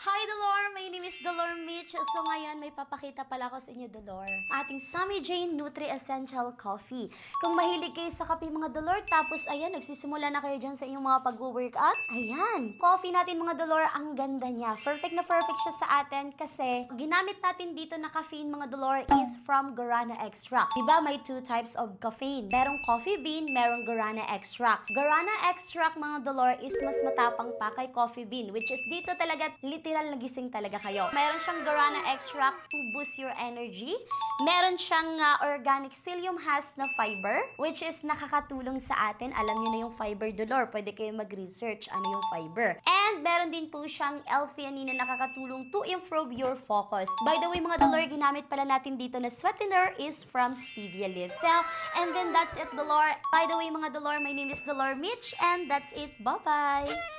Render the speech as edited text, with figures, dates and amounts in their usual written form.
Hi, Dolor! My name is Dolor Mitch. So ngayon, may papakita pala ako sa inyo, Dolor. Ating Sammy Jane Nutri Essential Coffee. Kung mahilig kayo sa kape, mga Dolor, tapos ayan, nagsisimula na kayo dyan sa inyong mga pag-workout, ayan, coffee natin, mga Dolor, ang ganda niya. Perfect na perfect siya sa atin kasi ginamit natin dito na caffeine, mga Dolor, is from Guarana Extract. Diba, may two types of caffeine. Merong coffee bean, merong Guarana Extract. Guarana Extract, mga Dolor, is mas matapang pa kay coffee bean, which is dito talaga literal nagising talaga kayo. Meron siyang Guarana Extract to boost your energy. Meron siyang organic psyllium husk na fiber, which is nakakatulong sa atin. Alam niyo na yung fiber, Dolor. Pwede kayo mag-research ano yung fiber. And meron din po siyang L-theanine na nakakatulong to improve your focus. By the way, mga Dolor, ginamit pala natin dito na sweetener is from stevia leaves. So, and then that's it, Dolor. By the way, mga Dolor, my name is Dolor Mitch, and that's it. Bye-bye!